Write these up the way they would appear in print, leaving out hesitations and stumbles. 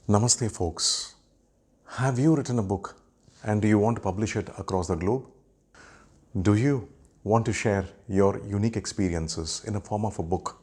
Namaste, folks. Have you written a book and do you want to publish it across the globe? Do you want to share your unique experiences in a form of a book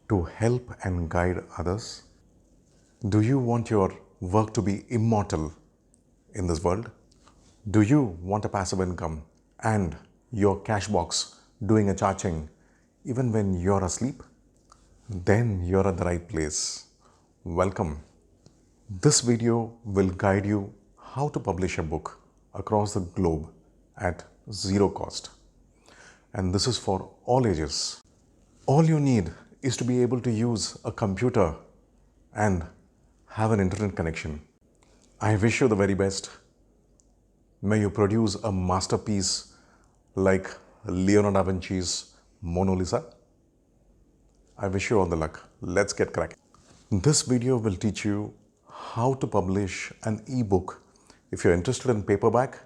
to help and guide others? Do you want your work to be immortal in this world? Do you want a passive income and your cash box doing a charging even when you're asleep? Then you're at the right place. Welcome. This video will guide you how to publish a book across the globe at zero cost. And this is for all ages. All you need is to be able to use a computer and have an internet connection. I wish you the very best. May you produce a masterpiece like Leonardo da Vinci's Mona Lisa. I wish you all the luck. Let's get cracking. This video will teach you how to publish an ebook. If you're interested in paperback,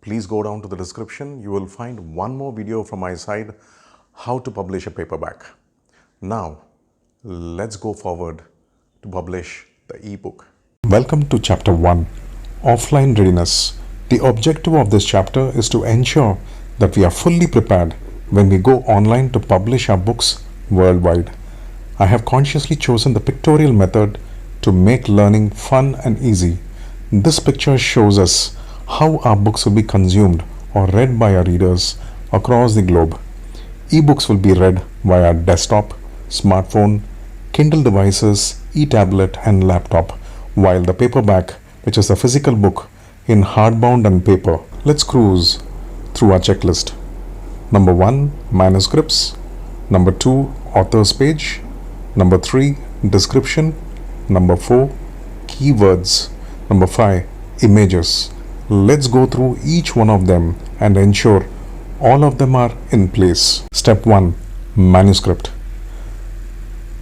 please go down to the description. You will find one more video from my side, how to publish a paperback. Now, let's go forward to publish the ebook. Welcome to Chapter 1, Offline Readiness. The objective of this chapter is to ensure that we are fully prepared when we go online to publish our books worldwide. I have consciously chosen the pictorial method to make learning fun and easy. This picture shows us how our books will be consumed or read by our readers across the globe. Ebooks will be read via desktop, smartphone, Kindle devices, e-tablet and laptop, while the paperback, which is the physical book, in hardbound and paper. Let's cruise through our checklist. Number 1, manuscripts. Number 2, author's page. Number 3, description. Number 4, keywords. Number 5, images. Let's go through each one of them and ensure all of them are in place. Step 1, manuscript.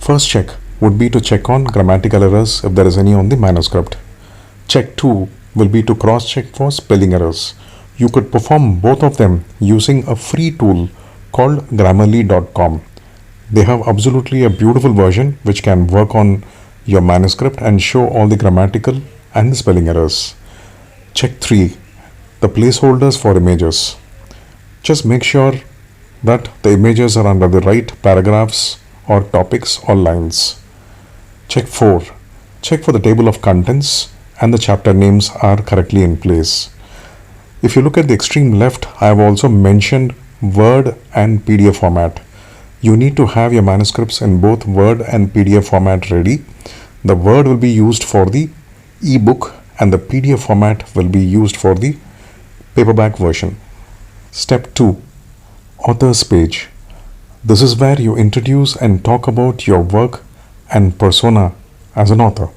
First check would be to check on grammatical errors if there is any on the manuscript. Check 2 will be to cross-check for spelling errors. You could perform both of them using a free tool called grammarly.com. They have absolutely a beautiful version which can work on your manuscript and show all the grammatical and the spelling errors. Check 3, the placeholders for images. Just make sure that the images are under the right paragraphs or topics or lines. Check 4, check for the table of contents and the chapter names are correctly in place. If you look at the extreme left, I have also mentioned Word and PDF format. You need to have your manuscripts in both Word and PDF format ready. The Word will be used for the ebook and the PDF format will be used for the paperback version. Step 2, author's page. This is where you introduce and talk about your work and persona as an author.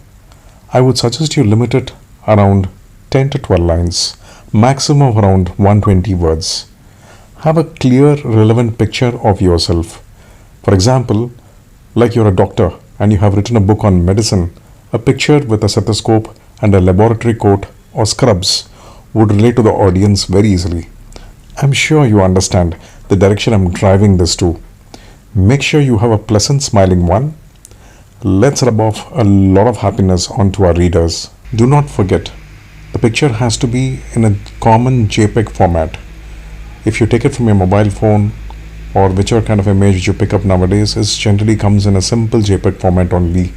I would suggest you limit it around 10 to 12 lines, maximum of around 120 words. Have a clear, relevant picture of yourself. For example, like you're a doctor and you have written a book on medicine, a picture with a stethoscope and a laboratory coat or scrubs would relate to the audience very easily. I'm sure you understand the direction I'm driving this to. Make sure you have a pleasant smiling one. Let's rub off a lot of happiness onto our readers. Do not forget, the picture has to be in a common JPEG format. If you take it from your mobile phone or whichever kind of image you pick up nowadays, it generally comes in a simple JPEG format only.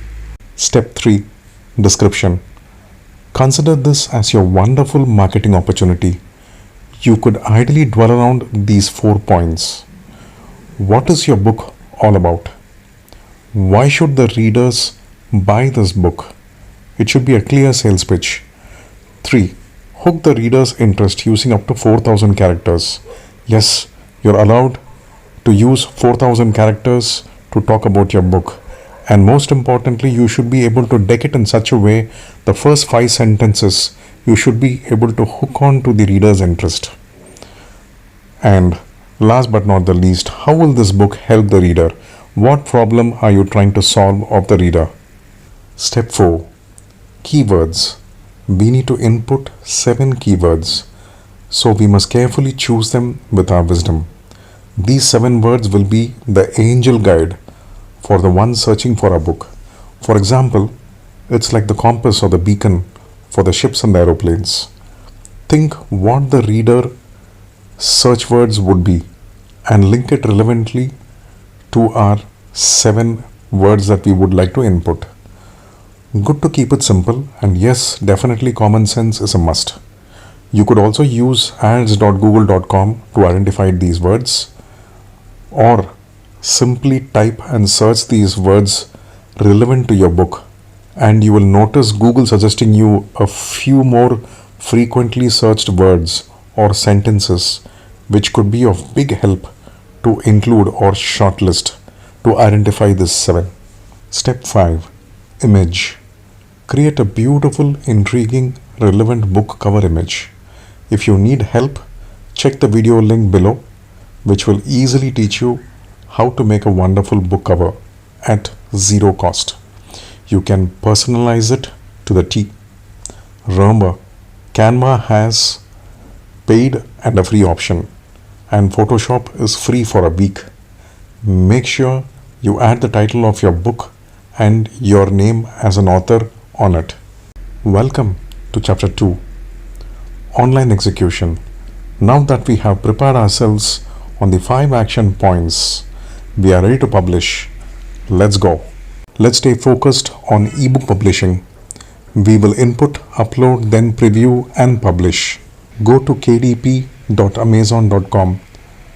Step 3, description. Consider this as your wonderful marketing opportunity. You could ideally dwell around these 4 points. What is your book all about? Why should the readers buy this book? It should be a clear sales pitch. 3, hook the reader's interest using up to 4,000 characters. Yes, you're allowed to use 4,000 characters to talk about your book. And most importantly, you should be able to deck it in such a way, the first 5 sentences, you should be able to hook on to the reader's interest. And last but not the least, how will this book help the reader? What problem are you trying to solve of the reader? Step 4, keywords. We need to input 7 keywords. So we must carefully choose them with our wisdom. These 7 words will be the angel guide for the one searching for a book. For example, It's like the compass or the beacon for the ships and the aeroplanes. Think what the reader search words would be and link it relevantly to our 7 words that we would like to input. Good to keep it simple, and yes, definitely common sense is a must. You could also use ads.google.com to identify these words, or simply type and search these words relevant to your book, and you will notice Google suggesting you a few more frequently searched words or sentences which could be of big help to include or shortlist to identify this 7. Step 5. Image. Create a beautiful, intriguing, relevant book cover image. If you need help, check the video link below, which will easily teach you how to make a wonderful book cover at zero cost. You can personalize it to the T. Remember, Canva has paid and a free option, and Photoshop is free for a week. Make sure you add the title of your book and your name as an author on it. Welcome to Chapter 2. Online execution. Now that we have prepared ourselves on the 5 action points, we are ready to publish. Let's go. Let's stay focused on ebook publishing. We will input, upload, then preview and publish. Go to kdp.amazon.com,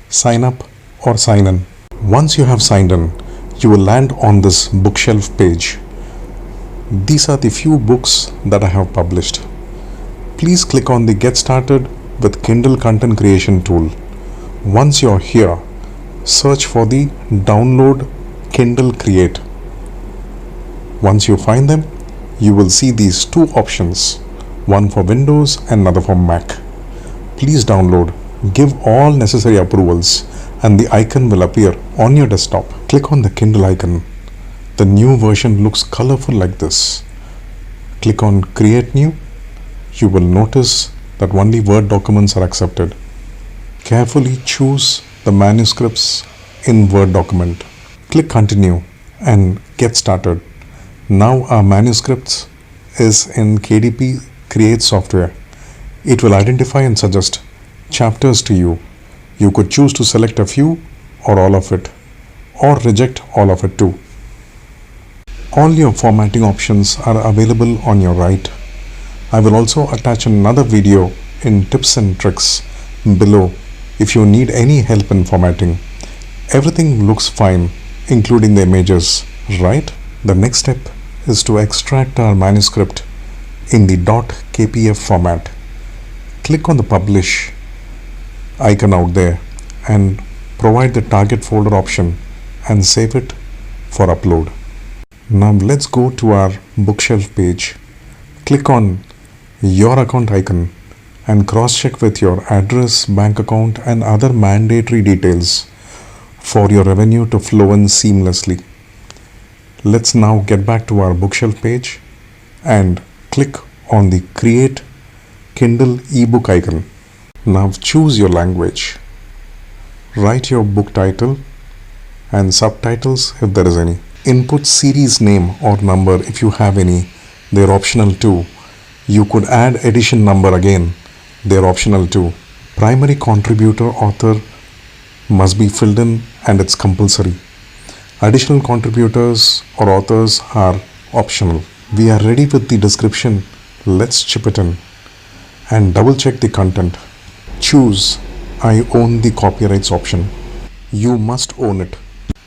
sign up or sign in. Once you have signed in, you will land on this bookshelf page. These are the few books that I have published. Please click on the Get Started with Kindle content creation tool. Once you're here, search for the Download Kindle Create. Once you find them, you will see these 2 options, one for Windows and another for Mac. Please download, give all necessary approvals, and the icon will appear on your desktop. Click on the Kindle icon. The new version looks colorful like this. Click on Create New. You will notice that only Word documents are accepted. Carefully choose the manuscripts in Word document. Click Continue and get started. Now our manuscripts is in KDP Create software. It will identify and suggest chapters to you. You could choose to select a few or all of it, or reject all of it too. All your formatting options are available on your right. I will also attach another video in tips and tricks below if you need any help in formatting. Everything looks fine, including the images, right? The next step is to extract our manuscript in the .kpf format. Click on the Publish icon out there and provide the target folder option and save it for upload. Now let's go to our bookshelf page. Click on Your Account icon and cross-check with your address, bank account and other mandatory details for your revenue to flow in seamlessly. Let's now get back to our bookshelf page and click on the Create Kindle ebook icon. Now choose your language. Write your book title and subtitles if there is any. Input series name or number if you have any. They're optional too. You could add edition number again. They're optional too. Primary contributor author must be filled in and it's compulsory. Additional contributors or authors are optional. We are ready with the description. Let's chip it in and double check the content. Choose I own the copyrights option. You must own it.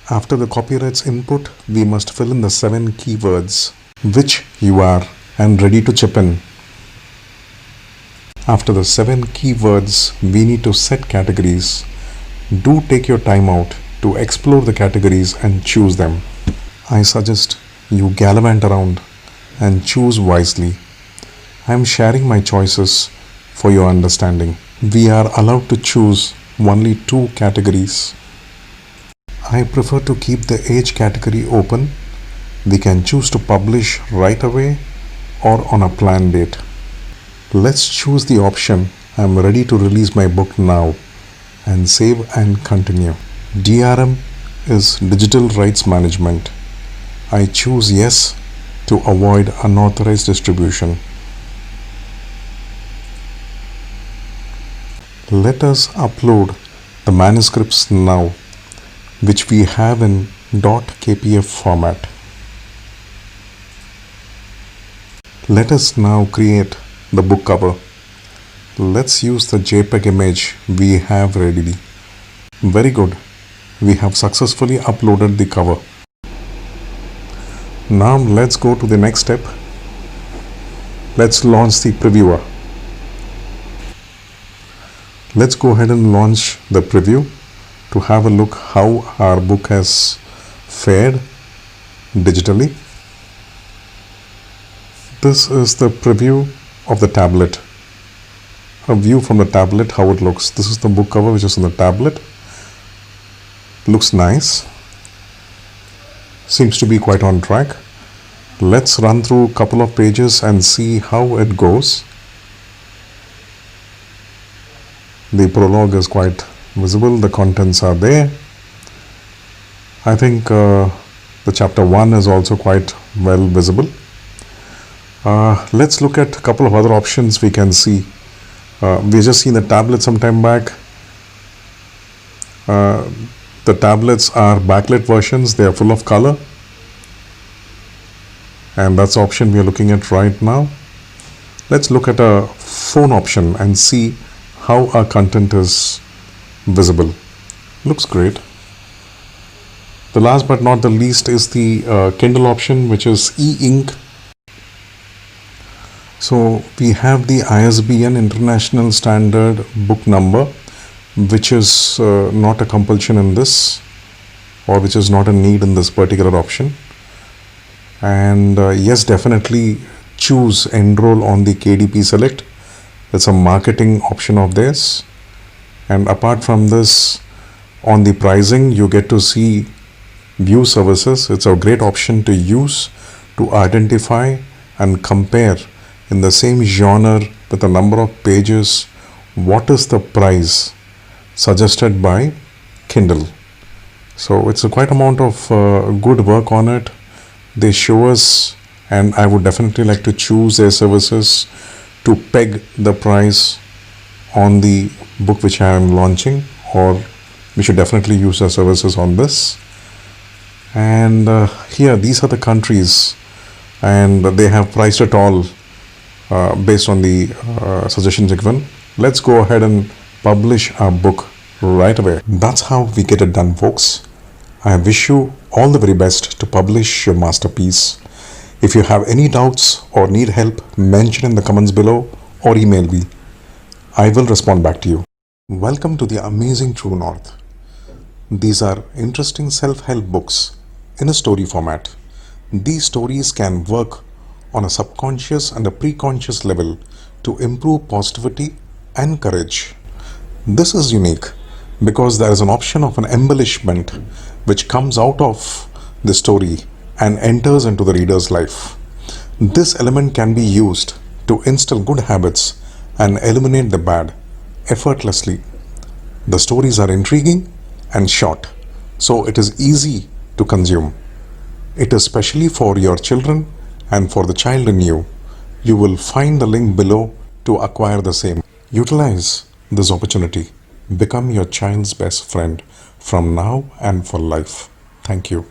After the copyrights input, we must fill in the 7 keywords which you are and ready to chip in. After the 7 keywords, we need to set categories. Do take your time out to explore the categories and choose them. I suggest you gallivant around and choose wisely. I am sharing my choices for your understanding. We are allowed to choose only 2 categories. I prefer to keep the age category open. We can choose to publish right away or on a planned date. Let's choose the option I am ready to release my book now and save and continue. DRM is Digital Rights Management. I choose yes to avoid unauthorized distribution. Let us upload the manuscripts now, which we have in .kpf format. Let us now create the book cover. Let's use the JPEG image we have ready. Very good. We have successfully uploaded the cover. Now let's go to the next step. Let's launch the previewer. Let's go ahead and launch the preview to have a look how our book has fared digitally. This is the preview of the tablet. A view from the tablet, how it looks. This is the book cover which is on the tablet. Looks nice. Seems to be quite on track. Let's run through a couple of pages and see how it goes. The prologue is quite visible. The contents are there. I think the chapter 1 is also quite well visible. Let's look at a couple of other options we can see. We just seen the tablet some time back. The tablets are backlit versions. They are full of color. And that's the option we are looking at right now. Let's look at a phone option and see how our content is visible. Looks great. The last but not the least is the Kindle option, which is e-ink. So we have the ISBN International Standard book number, which is not a compulsion in this, or which is not a need in this particular option. And yes, definitely choose enroll on the KDP Select. It's a marketing option of theirs. And apart from this, on the pricing, you get to see view services. It's a great option to use to identify and compare in the same genre with a number of pages what is the price suggested by Kindle. So it's a quite amount of good work on it. They show us, and I would definitely like to choose their services to peg the price on the book which I am launching, or we should definitely use their services on this. And here these are the countries, and they have priced it all based on the suggestions given. Let's go ahead and publish our book right away. That's how we get it done, folks. I wish you all the very best to publish your masterpiece. If you have any doubts or need help, mention in the comments below or email me. I will respond back to you. Welcome to the amazing True North. These are interesting self-help books in a story format. These stories can work on a subconscious and a preconscious level to improve positivity and courage. This is unique because there is an option of an embellishment which comes out of the story and enters into the reader's life. This element can be used to instill good habits and eliminate the bad effortlessly. The stories are intriguing and short, so it is easy to consume. It is specially for your children and for the child in you. You will find the link below to acquire the same. Utilize this opportunity. Become your child's best friend from now and for life. Thank you.